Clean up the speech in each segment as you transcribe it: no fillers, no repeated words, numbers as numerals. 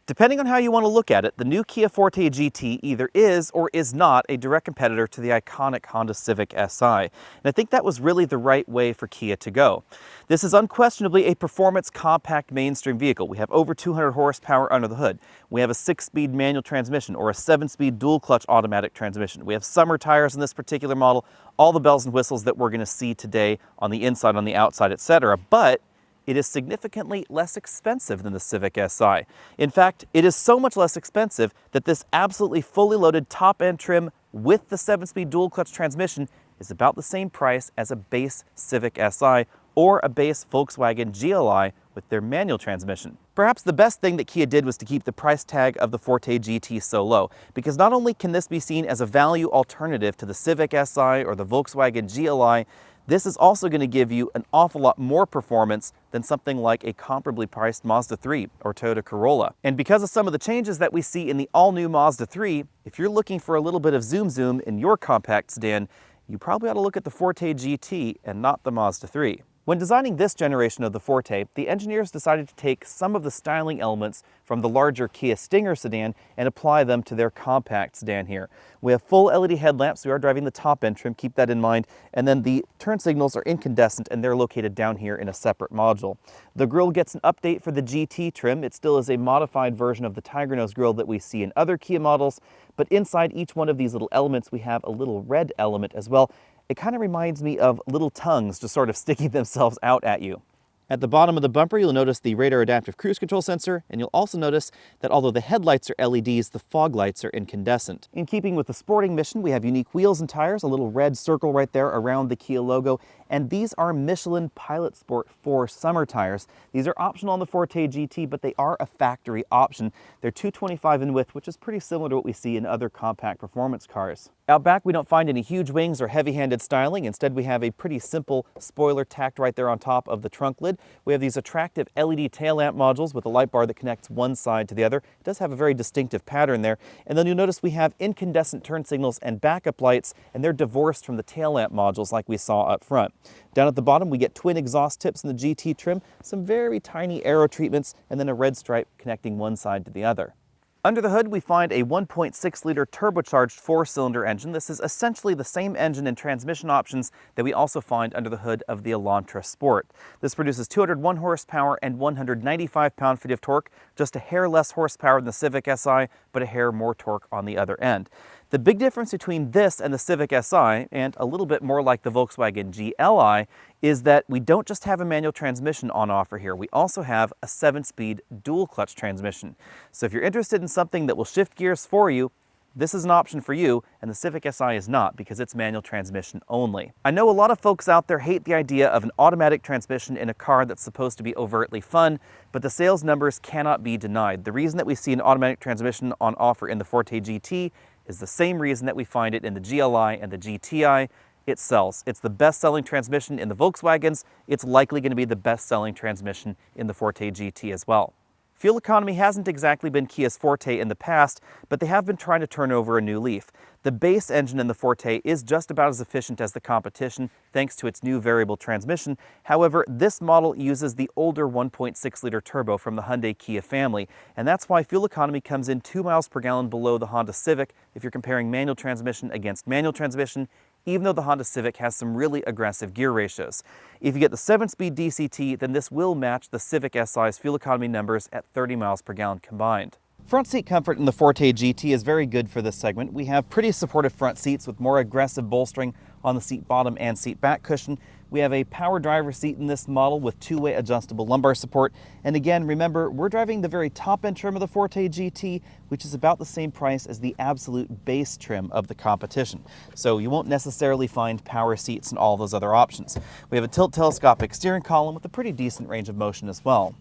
Depending on how you want to look at it, the new Kia Forte GT either is or is not a direct competitor to the iconic Honda Civic Si, and I think that was really the right way for Kia to go. This is unquestionably a performance compact mainstream vehicle. We have over 200 horsepower under the hood. We have a 6-speed manual transmission or a 7-speed dual-clutch automatic transmission. We have summer tires in this particular model, all the bells and whistles that we're going to see today on the inside, on the outside, etc. But it is significantly less expensive than the Civic Si. In fact, it is so much less expensive that this absolutely fully loaded top-end trim with the 7-speed dual-clutch transmission is about the same price as a base Civic Si or a base Volkswagen GLI with their manual transmission. Perhaps the best thing that Kia did was to keep the price tag of the Forte GT so low, because not only can this be seen as a value alternative to the Civic Si or the Volkswagen GLI, this is also going to give you an awful lot more performance than something like a comparably priced Mazda 3 or Toyota Corolla. And because of some of the changes that we see in the all-new Mazda 3, if you're looking for a little bit of zoom in your compact sedan, you probably ought to look at the Forte GT and not the Mazda 3. When designing this generation of the Forte, the engineers decided to take some of the styling elements from the larger Kia Stinger sedan and apply them to their compact sedan here. We have full LED headlamps, we are driving the top-end trim, keep that in mind, and then the turn signals are incandescent and they're located down here in a separate module. The grille gets an update for the GT trim. It still is a modified version of the Tiger Nose grille that we see in other Kia models, but inside each one of these little elements we have a little red element as well. It kind of reminds me of little tongues just sort of sticking themselves out at you. At the bottom of the bumper, you'll notice the radar adaptive cruise control sensor, and you'll also notice that although the headlights are LEDs, the fog lights are incandescent. In keeping with the sporting mission, we have unique wheels and tires, a little red circle right there around the Kia logo, and these are Michelin Pilot Sport 4 summer tires. These are optional on the Forte GT, but they are a factory option. They're 225 in width, which is pretty similar to what we see in other compact performance cars. Out back, we don't find any huge wings or heavy-handed styling. Instead, we have a pretty simple spoiler tacked right there on top of the trunk lid. We have these attractive LED tail lamp modules with a light bar that connects one side to the other. It does have a very distinctive pattern there. And then you'll notice we have incandescent turn signals and backup lights, and they're divorced from the tail lamp modules like we saw up front. Down at the bottom, we get twin exhaust tips in the GT trim, some very tiny aero treatments, and then a red stripe connecting one side to the other. Under the hood, we find a 1.6-liter turbocharged 4-cylinder engine. This is essentially the same engine and transmission options that we also find under the hood of the Elantra Sport. This produces 201 horsepower and 195 pound-feet of torque, just a hair less horsepower than the Civic Si, but a hair more torque on the other end. The big difference between this and the Civic Si, and a little bit more like the Volkswagen GLI, is that we don't just have a manual transmission on offer here. We also have a 7-speed dual-clutch transmission. So if you're interested in something that will shift gears for you, this is an option for you, and the Civic Si is not, because it's manual transmission only. I know a lot of folks out there hate the idea of an automatic transmission in a car that's supposed to be overtly fun, but the sales numbers cannot be denied. The reason that we see an automatic transmission on offer in the Forte GT is the same reason that we find it in the GLI and the GTI. It sells. It's the best-selling transmission in the Volkswagens. It's likely going to be the best-selling transmission in the Forte GT as well. Fuel economy hasn't exactly been Kia's forte in the past, but they have been trying to turn over a new leaf. The base engine in the Forte is just about as efficient as the competition, thanks to its new variable transmission. However, this model uses the older 1.6-liter turbo from the Hyundai Kia family, and that's why fuel economy comes in 2 miles per gallon below the Honda Civic if you're comparing manual transmission against manual transmission, even though the Honda Civic has some really aggressive gear ratios. If you get the 7-speed DCT, then this will match the Civic Si's fuel economy numbers at 30 miles per gallon combined. Front seat comfort in the Forte GT is very good for this segment. We have pretty supportive front seats with more aggressive bolstering on the seat bottom and seat back cushion. We have a power driver seat in this model with 2-way adjustable lumbar support. And again, remember, we're driving the very top-end trim of the Forte GT, which is about the same price as the absolute base trim of the competition. So you won't necessarily find power seats and all those other options. We have a tilt telescopic steering column with a pretty decent range of motion as well.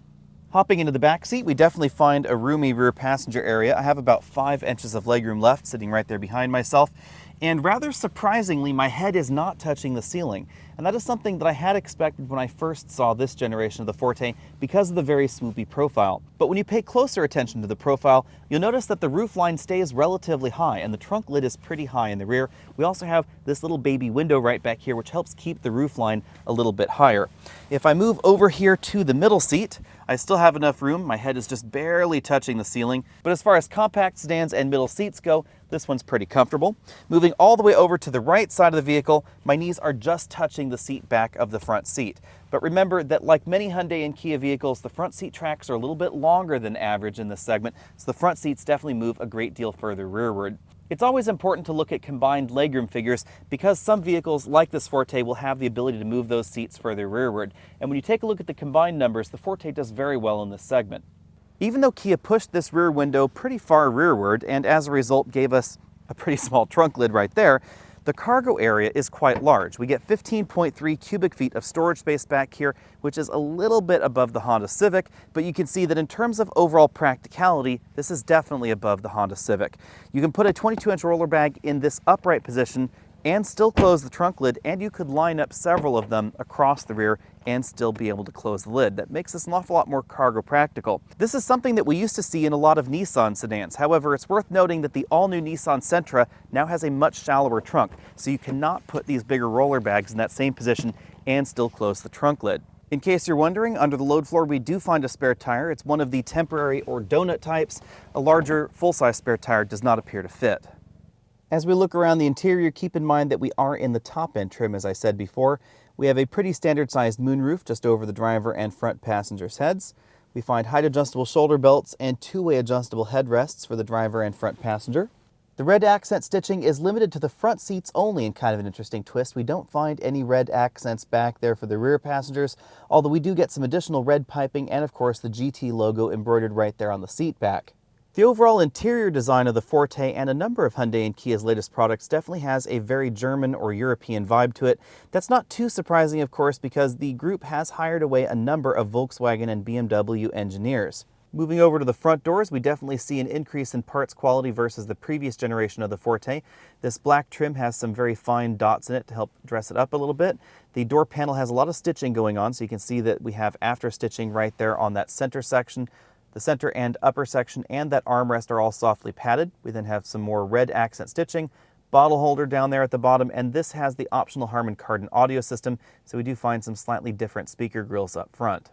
Hopping into the back seat, we definitely find a roomy rear passenger area. I have about 5 inches of legroom left, sitting right there behind myself. And rather surprisingly, my head is not touching the ceiling. And that is something that I had expected when I first saw this generation of the Forte because of the very swoopy profile. But when you pay closer attention to the profile, you'll notice that the roofline stays relatively high and the trunk lid is pretty high in the rear. We also have this little baby window right back here, which helps keep the roofline a little bit higher. If I move over here to the middle seat, I still have enough room. My head is just barely touching the ceiling. But as far as compact sedans and middle seats go, this one's pretty comfortable. Moving all the way over to the right side of the vehicle, my knees are just touching the seat back of the front seat. But remember that like many Hyundai and Kia vehicles, the front seat tracks are a little bit longer than average in this segment, so the front seats definitely move a great deal further rearward. It's always important to look at combined legroom figures because some vehicles like this Forte will have the ability to move those seats further rearward. And when you take a look at the combined numbers, the Forte does very well in this segment. Even though Kia pushed this rear window pretty far rearward and as a result gave us a pretty small trunk lid right there, the cargo area is quite large. We get 15.3 cubic feet of storage space back here, which is a little bit above the Honda Civic, but you can see that in terms of overall practicality, this is definitely above the Honda Civic. You can put a 22-inch roller bag in this upright position and still close the trunk lid, and you could line up several of them across the rear and still be able to close the lid. That makes this an awful lot more cargo practical. This is something that we used to see in a lot of Nissan sedans. However, it's worth noting that the all-new Nissan Sentra now has a much shallower trunk, so you cannot put these bigger roller bags in that same position and still close the trunk lid. In case you're wondering, under the load floor we do find a spare tire. It's one of the temporary or donut types. A larger, full-size spare tire does not appear to fit. As we look around the interior, keep in mind that we are in the top-end trim, as I said before. We have a pretty standard-sized moonroof just over the driver and front passengers' heads. We find height-adjustable shoulder belts and two-way adjustable headrests for the driver and front passenger. The red accent stitching is limited to the front seats only in kind of an interesting twist. We don't find any red accents back there for the rear passengers, although we do get some additional red piping and, of course, the GT logo embroidered right there on the seat back. The overall interior design of the Forte and a number of Hyundai and Kia's latest products definitely has a very German or European vibe to it. That's not too surprising, of course, because the group has hired away a number of Volkswagen and BMW engineers. Moving over to the front doors, we definitely see an increase in parts quality versus the previous generation of the Forte. This black trim has some very fine dots in it to help dress it up a little bit. The door panel has a lot of stitching going on, so you can see that we have after stitching right there on that center section. The center and upper section and that armrest are all softly padded. We then have some more red accent stitching, bottle holder down there at the bottom, and this has the optional Harman Kardon audio system, so we do find some slightly different speaker grills up front.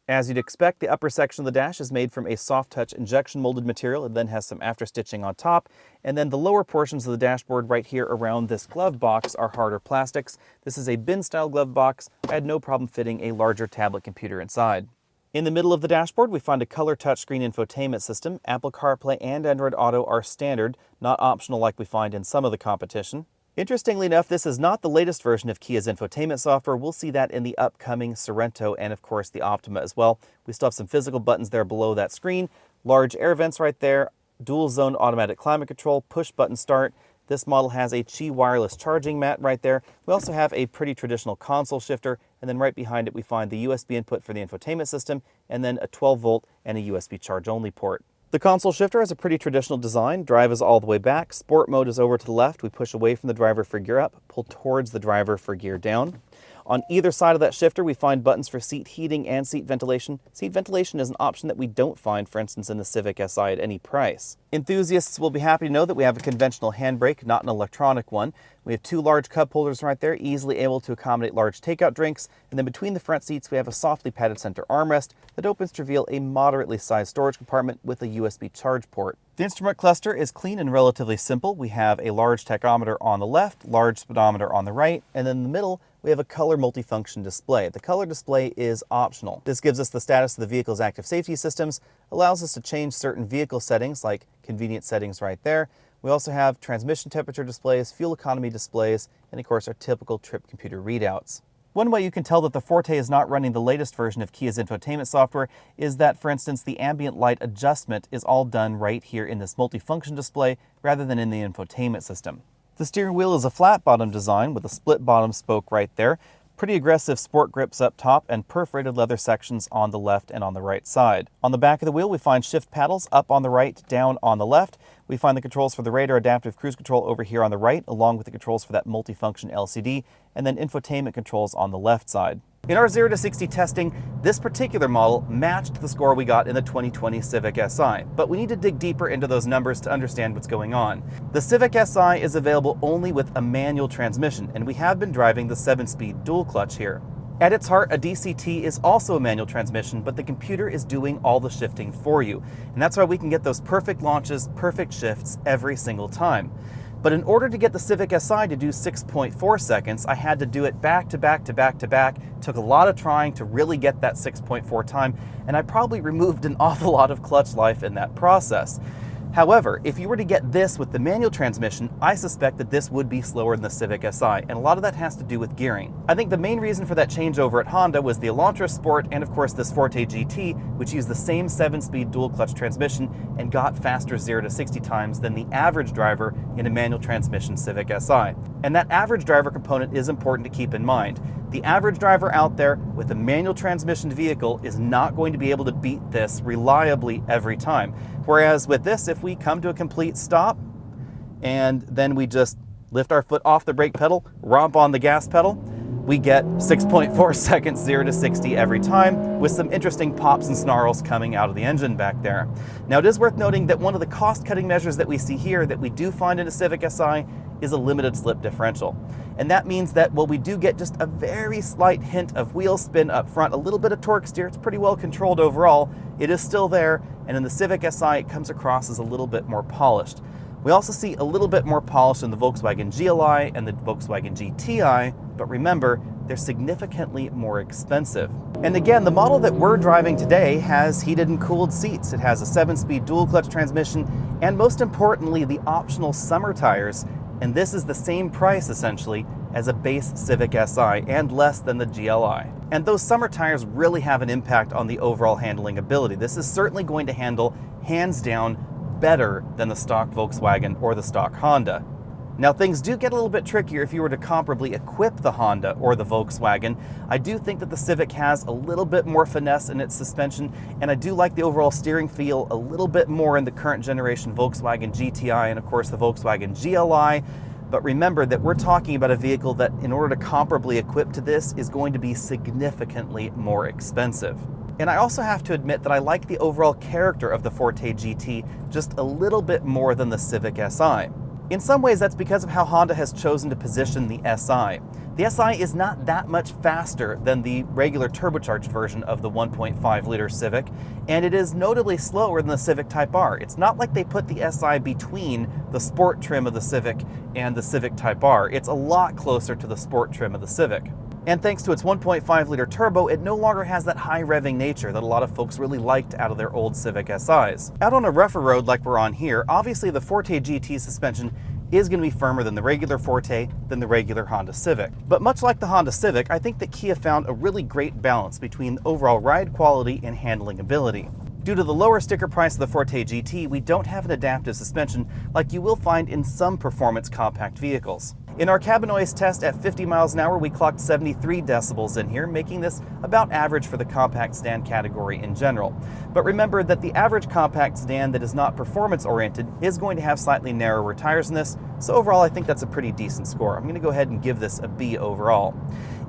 As you'd expect, the upper section of the dash is made from a soft-touch injection molded material and then has some after stitching on top, and then the lower portions of the dashboard right here around this glove box are harder plastics. This is a bin-style glove box. I had no problem fitting a larger tablet computer inside. In the middle of the dashboard, we find a color touchscreen infotainment system. Apple CarPlay and Android Auto are standard, not optional like we find in some of the competition. Interestingly enough, this is not the latest version of Kia's infotainment software. We'll see that in the upcoming Sorento and, of course, the Optima as well. We still have some physical buttons there below that screen, large air vents right there, dual zone automatic climate control, push button start. This model has a Qi wireless charging mat right there. We also have a pretty traditional console shifter, and then right behind it we find the USB input for the infotainment system, and then a 12-volt and a USB charge-only port. The console shifter has a pretty traditional design. Drive is all the way back. Sport mode is over to the left. We push away from the driver for gear up, pull towards the driver for gear down. On either side of that shifter, we find buttons for seat heating and seat ventilation. Seat ventilation is an option that we don't find, for instance, in the Civic Si at any price. Enthusiasts will be happy to know that we have a conventional handbrake, not an electronic one. We have two large cup holders right there, easily able to accommodate large takeout drinks. And then between the front seats, we have a softly padded center armrest that opens to reveal a moderately sized storage compartment with a USB charge port. The instrument cluster is clean and relatively simple. We have a large tachometer on the left, large speedometer on the right, and then in the middle, we have a color multifunction display. The color display is optional. This gives us the status of the vehicle's active safety systems, allows us to change certain vehicle settings like convenient settings right there. We also have transmission temperature displays, fuel economy displays, and of course our typical trip computer readouts. One way you can tell that the Forte is not running the latest version of Kia's infotainment software is that, for instance, the ambient light adjustment is all done right here in this multifunction display rather than in the infotainment system. The steering wheel is a flat bottom design with a split bottom spoke right there, pretty aggressive sport grips up top, and perforated leather sections on the left and on the right side. On the back of the wheel, we find shift paddles up on the right, down on the left. We find the controls for the radar adaptive cruise control over here on the right, along with the controls for that multifunction LCD, and then infotainment controls on the left side. In our 0 to 60 testing, this particular model matched the score we got in the 2020 Civic Si, but we need to dig deeper into those numbers to understand what's going on. The Civic Si is available only with a manual transmission, and we have been driving the 7-speed dual clutch here. At its heart, a DCT is also a manual transmission, but the computer is doing all the shifting for you. And that's why we can get those perfect launches, perfect shifts every single time. But in order to get the Civic Si to do 6.4 seconds, I had to do it back to back to back to back. Took a lot of trying to really get that 6.4 time, and I probably removed an awful lot of clutch life in that process. However, if you were to get this with the manual transmission, I suspect that this would be slower than the Civic Si, and a lot of that has to do with gearing. I think the main reason for that changeover at Honda was the Elantra Sport and of course this Forte GT, which used the same 7-speed dual clutch transmission and got faster 0 to 60 times than the average driver in a manual transmission Civic Si. And that average driver component is important to keep in mind. The average driver out there with a manual transmission vehicle is not going to be able to beat this reliably every time. Whereas with this, if we come to a complete stop and then we just lift our foot off the brake pedal, romp on the gas pedal, we get 6.4 seconds 0 to 60 every time, with some interesting pops and snarls coming out of the engine back there. Now it is worth noting that one of the cost-cutting measures that we see here that we do find in a Civic Si is a limited slip differential. And that means that while we do get just a very slight hint of wheel spin up front, a little bit of torque steer, it's pretty well controlled overall, it is still there, and in the Civic Si it comes across as a little bit more polished. We also see a little bit more polish in the Volkswagen GLI and the Volkswagen GTI, but remember, they're significantly more expensive. And again, the model that we're driving today has heated and cooled seats. It has a 7-speed dual clutch transmission, and most importantly, the optional summer tires. And this is the same price, essentially, as a base Civic Si, and less than the GLI. And those summer tires really have an impact on the overall handling ability. This is certainly going to handle, hands down, better than the stock Volkswagen or the stock Honda. Now things do get a little bit trickier if you were to comparably equip the Honda or the Volkswagen. I do think that the Civic has a little bit more finesse in its suspension, and I do like the overall steering feel a little bit more in the current generation Volkswagen GTI and of course the Volkswagen GLI. But remember that we're talking about a vehicle that, in order to comparably equip to this, is going to be significantly more expensive. And I also have to admit that I like the overall character of the Forte GT just a little bit more than the Civic Si. In some ways, that's because of how Honda has chosen to position the Si. The Si is not that much faster than the regular turbocharged version of the 1.5-liter Civic, and it is notably slower than the Civic Type R. It's not like they put the Si between the sport trim of the Civic and the Civic Type R. It's a lot closer to the sport trim of the Civic. And thanks to its 1.5-liter turbo, it no longer has that high revving nature that a lot of folks really liked out of their old Civic Si's. Out on a rougher road like we're on here, obviously the Forte GT suspension is going to be firmer than the regular Forte, than the regular Honda Civic. But much like the Honda Civic, I think that Kia found a really great balance between overall ride quality and handling ability. Due to the lower sticker price of the Forte GT, we don't have an adaptive suspension like you will find in some performance compact vehicles. In our cabin noise test at 50 miles an hour, we clocked 73 decibels in here, making this about average for the compact sedan category in general. But remember that the average compact sedan that is not performance-oriented is going to have slightly narrower tires than this, so overall I think that's a pretty decent score. I'm going to go ahead and give this a B overall.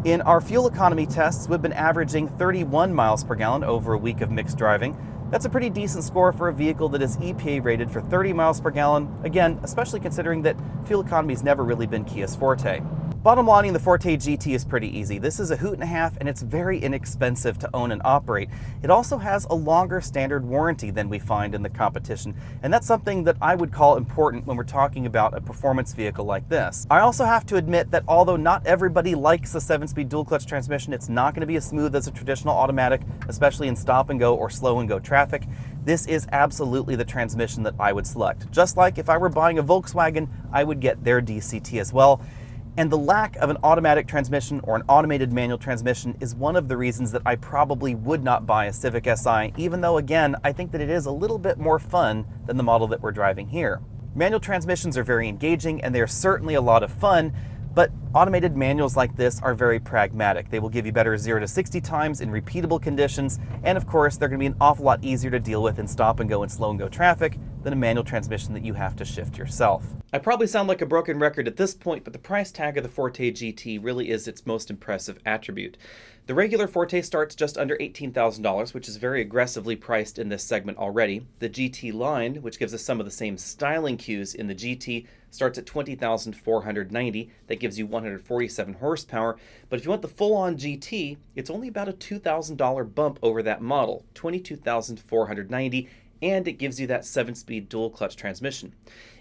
In our fuel economy tests, we've been averaging 31 miles per gallon over a week of mixed driving. That's a pretty decent score for a vehicle that is EPA rated for 30 miles per gallon, again, especially considering that fuel economy has never really been Kia's forte. Bottom line, the Forte GT is pretty easy. This is a hoot and a half, and it's very inexpensive to own and operate. It also has a longer standard warranty than we find in the competition, and that's something that I would call important when we're talking about a performance vehicle like this. I also have to admit that although not everybody likes a 7-speed dual clutch transmission, it's not going to be as smooth as a traditional automatic, especially in stop and go or slow and go traffic. This is absolutely the transmission that I would select. Just like if I were buying a Volkswagen, I would get their DCT as well. And the lack of an automatic transmission or an automated manual transmission is one of the reasons that I probably would not buy a Civic Si, even though, again, I think that it is a little bit more fun than the model that we're driving here. Manual transmissions are very engaging, and they're certainly a lot of fun, but automated manuals like this are very pragmatic. They will give you better 0 to 60 times in repeatable conditions, and of course, they're going to be an awful lot easier to deal with in stop and go and slow and go traffic than a manual transmission that you have to shift yourself. I probably sound like a broken record at this point, but the price tag of the Forte GT really is its most impressive attribute. The regular Forte starts just under $18,000, which is very aggressively priced in this segment already. The GT line, which gives us some of the same styling cues in the GT, starts at $20,490. That gives you 147 horsepower. But if you want the full-on GT, it's only about a $2,000 bump over that model, $22,490, and it gives you that 7-speed dual-clutch transmission.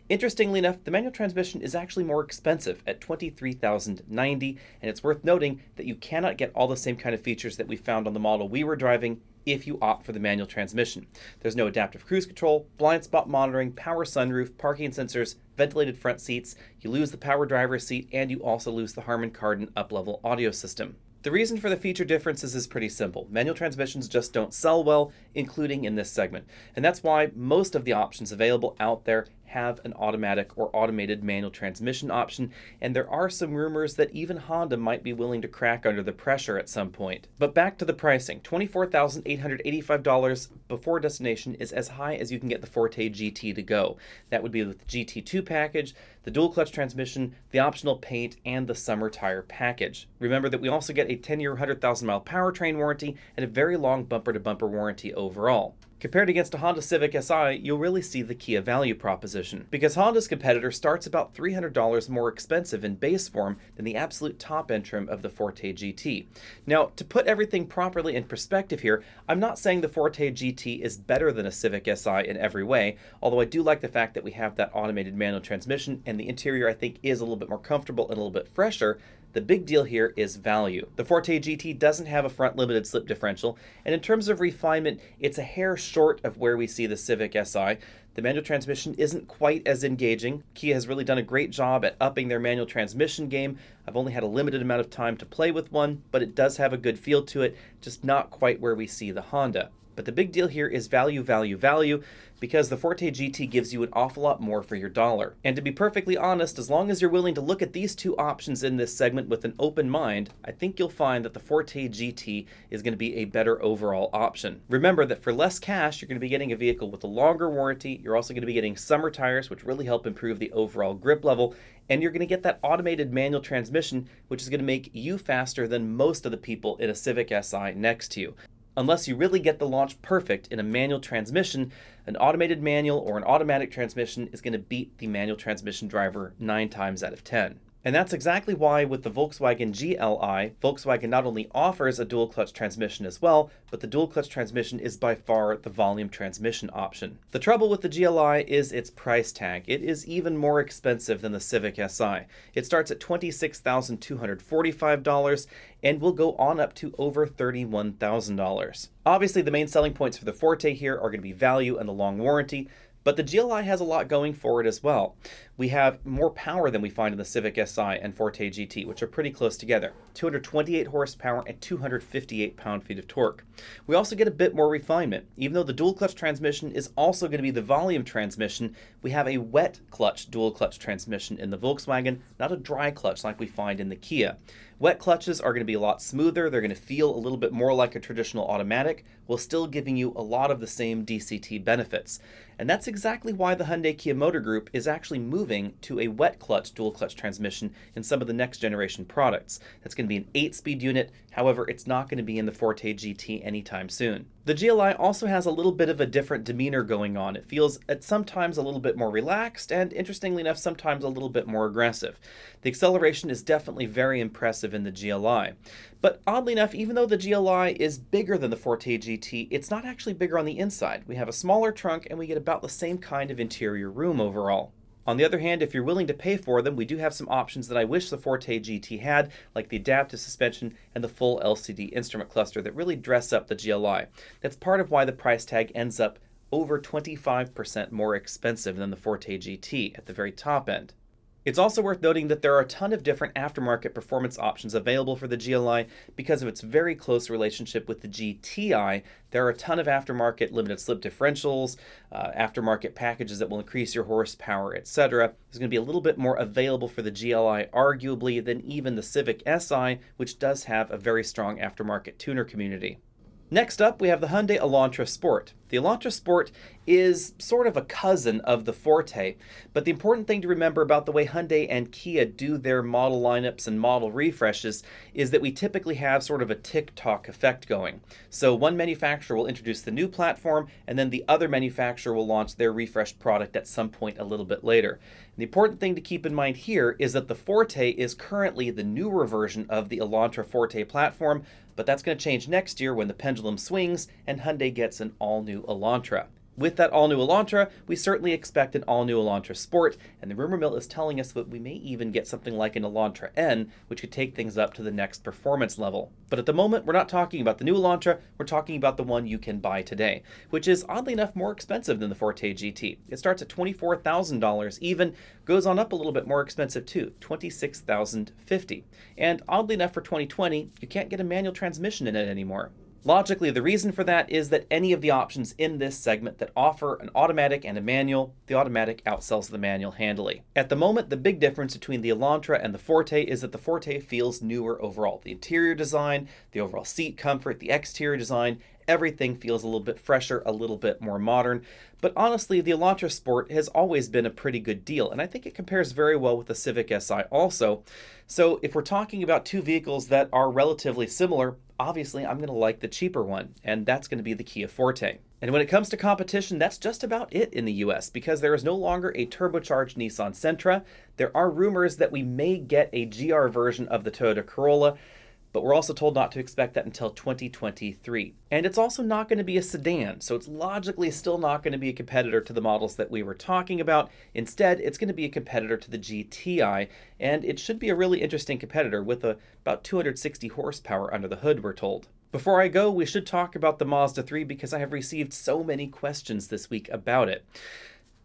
Interestingly enough, the manual transmission is actually more expensive at $23,090, and it's worth noting that you cannot get all the same kind of features that we found on the model we were driving if you opt for the manual transmission. There's no adaptive cruise control, blind spot monitoring, power sunroof, parking sensors, ventilated front seats, you lose the power driver's seat, and you also lose the Harman Kardon up-level audio system. The reason for the feature differences is pretty simple. Manual transmissions just don't sell well, including in this segment. And that's why most of the options available out there have an automatic or automated manual transmission option, and there are some rumors that even Honda might be willing to crack under the pressure at some point. But back to the pricing, $24,885 before destination is as high as you can get the Forte GT to go. That would be with the GT2 package, the dual clutch transmission, the optional paint, and the summer tire package. Remember that we also get a 10-year, 100,000-mile powertrain warranty and a very long bumper-to-bumper warranty overall. Compared against a Honda Civic Si, you'll really see the Kia value proposition, because Honda's competitor starts about $300 more expensive in base form than the absolute top-end trim of the Forte GT. Now, to put everything properly in perspective here, I'm not saying the Forte GT is better than a Civic Si in every way, although I do like the fact that we have that automated manual transmission, and the interior I think is a little bit more comfortable and a little bit fresher. The big deal here is value. The Forte GT doesn't have a front limited slip differential, and in terms of refinement, it's a hair short of where we see the Civic Si. The manual transmission isn't quite as engaging. Kia has really done a great job at upping their manual transmission game. I've only had a limited amount of time to play with one, but it does have a good feel to it, just not quite where we see the Honda. But the big deal here is value, value, value, because the Forte GT gives you an awful lot more for your dollar. And to be perfectly honest, as long as you're willing to look at these two options in this segment with an open mind, I think you'll find that the Forte GT is going to be a better overall option. Remember that for less cash, you're going to be getting a vehicle with a longer warranty. You're also going to be getting summer tires, which really help improve the overall grip level. And you're going to get that automated manual transmission, which is going to make you faster than most of the people in a Civic Si next to you. Unless you really get the launch perfect in a manual transmission, an automated manual or an automatic transmission is going to beat the manual transmission driver 9 times out of 10. And that's exactly why with the Volkswagen GLI, Volkswagen not only offers a dual clutch transmission as well, but the dual clutch transmission is by far the volume transmission option. The trouble with the GLI is its price tag. It is even more expensive than the Civic Si. It starts at $26,245 and will go on up to over $31,000. Obviously, the main selling points for the Forte here are going to be value and the long warranty, but the GLI has a lot going for it as well. We have more power than we find in the Civic Si and Forte GT, which are pretty close together. 228 horsepower and 258 pound-feet of torque. We also get a bit more refinement. Even though the dual clutch transmission is also going to be the volume transmission, we have a wet clutch dual clutch transmission in the Volkswagen, not a dry clutch like we find in the Kia. Wet clutches are going to be a lot smoother. They're going to feel a little bit more like a traditional automatic, while still giving you a lot of the same DCT benefits. And that's exactly why the Hyundai Kia Motor Group is actually moving to a wet clutch dual clutch transmission in some of the next generation products. That's going to be an 8-speed unit. However, it's not going to be in the Forte GT anytime soon. The GLI also has a little bit of a different demeanor going on. It feels at sometimes a little bit more relaxed and, interestingly enough, sometimes a little bit more aggressive. The acceleration is definitely very impressive in the GLI. But oddly enough, even though the GLI is bigger than the Forte GT, it's not actually bigger on the inside. We have a smaller trunk and we get about the same kind of interior room overall. On the other hand, if you're willing to pay for them, we do have some options that I wish the Forte GT had, like the adaptive suspension and the full LCD instrument cluster that really dress up the GLI. That's part of why the price tag ends up over 25% more expensive than the Forte GT at the very top end. It's also worth noting that there are a ton of different aftermarket performance options available for the GLI because of its very close relationship with the GTI. There are a ton of aftermarket limited slip differentials, aftermarket packages that will increase your horsepower, etc. There's going to be a little bit more available for the GLI, arguably, than even the Civic Si, which does have a very strong aftermarket tuner community. Next up, we have the Hyundai Elantra Sport. The Elantra Sport is sort of a cousin of the Forte, but the important thing to remember about the way Hyundai and Kia do their model lineups and model refreshes is that we typically have sort of a tick-tock effect going. So one manufacturer will introduce the new platform, and then the other manufacturer will launch their refreshed product at some point a little bit later. And the important thing to keep in mind here is that the Forte is currently the newer version of the Elantra Forte platform, but that's going to change next year when the pendulum swings and Hyundai gets an all-new Elantra. With that all-new Elantra, we certainly expect an all-new Elantra Sport, and the rumor mill is telling us that we may even get something like an Elantra N, which could take things up to the next performance level. But at the moment, we're not talking about the new Elantra, we're talking about the one you can buy today, which is oddly enough more expensive than the Forte GT. It starts at $24,000, even goes on up a little bit more expensive too, $26,050. And oddly enough for 2020, you can't get a manual transmission in it anymore. Logically, the reason for that is that any of the options in this segment that offer an automatic and a manual, the automatic outsells the manual handily. At the moment, the big difference between the Elantra and the Forte is that the Forte feels newer overall. The interior design, the overall seat comfort, the exterior design, everything feels a little bit fresher, a little bit more modern. But honestly, the Elantra Sport has always been a pretty good deal, and I think it compares very well with the Civic Si also. So if we're talking about two vehicles that are relatively similar, obviously I'm going to like the cheaper one, and that's going to be the Kia Forte. And when it comes to competition, that's just about it in the US, because there is no longer a turbocharged Nissan Sentra. There are rumors that we may get a GR version of the Toyota Corolla, but we're also told not to expect that until 2023. And it's also not going to be a sedan, so it's logically still not going to be a competitor to the models that we were talking about. Instead, it's going to be a competitor to the GTI, and it should be a really interesting competitor with about 260 horsepower under the hood, we're told. Before I go, we should talk about the Mazda 3 because I have received so many questions this week about it.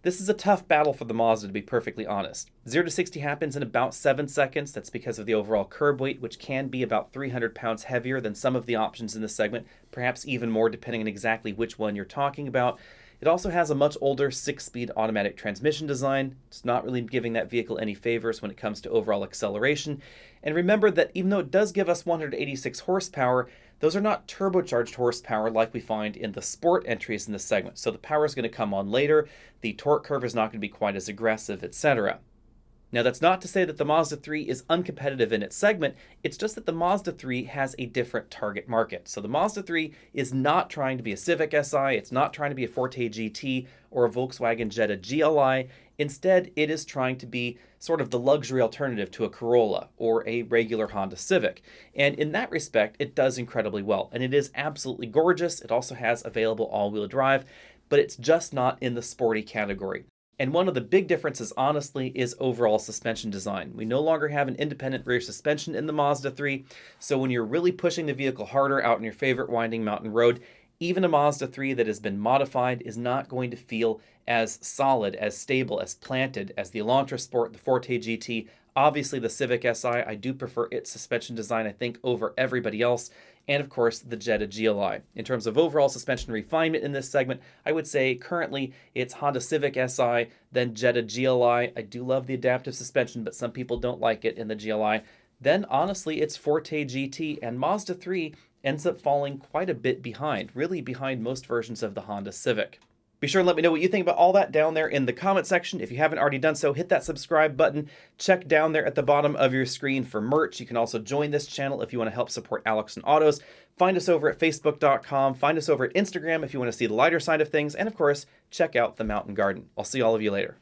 This is a tough battle for the Mazda, to be perfectly honest. 0 to 60 happens in about 7 seconds. That's because of the overall curb weight, which can be about 300 pounds heavier than some of the options in this segment, perhaps even more depending on exactly which one you're talking about. It also has a much older 6-speed automatic transmission design. It's not really giving that vehicle any favors when it comes to overall acceleration. And remember that even though it does give us 186 horsepower, those are not turbocharged horsepower like we find in the sport entries in this segment. So the power is going to come on later, the torque curve is not going to be quite as aggressive, etc. Now that's not to say that the Mazda 3 is uncompetitive in its segment, it's just that the Mazda 3 has a different target market. So the Mazda 3 is not trying to be a Civic Si, it's not trying to be a Forte GT or a Volkswagen Jetta GLI. Instead, it is trying to be sort of the luxury alternative to a Corolla or a regular Honda Civic. And in that respect, it does incredibly well. And it is absolutely gorgeous. It also has available all-wheel drive, but it's just not in the sporty category. And one of the big differences, honestly, is overall suspension design. We no longer have an independent rear suspension in the Mazda 3, so when you're really pushing the vehicle harder out on your favorite winding mountain road, even a Mazda 3 that has been modified is not going to feel as solid, as stable, as planted as the Elantra Sport, the Forte GT. Obviously, the Civic Si, I do prefer its suspension design, I think, over everybody else. And of course, the Jetta GLI. In terms of overall suspension refinement in this segment, I would say currently it's Honda Civic Si, then Jetta GLI. I do love the adaptive suspension, but some people don't like it in the GLI. Then honestly, it's Forte GT, and Mazda 3 ends up falling quite a bit behind, really behind most versions of the Honda Civic. Be sure and let me know what you think about all that down there in the comment section. If you haven't already done so, hit that subscribe button. Check down there at the bottom of your screen for merch. You can also join this channel if you want to help support Alex and Autos. Find us over at facebook.com. Find us over at Instagram if you want to see the lighter side of things. And of course, check out the Mountain Garden. I'll see all of you later.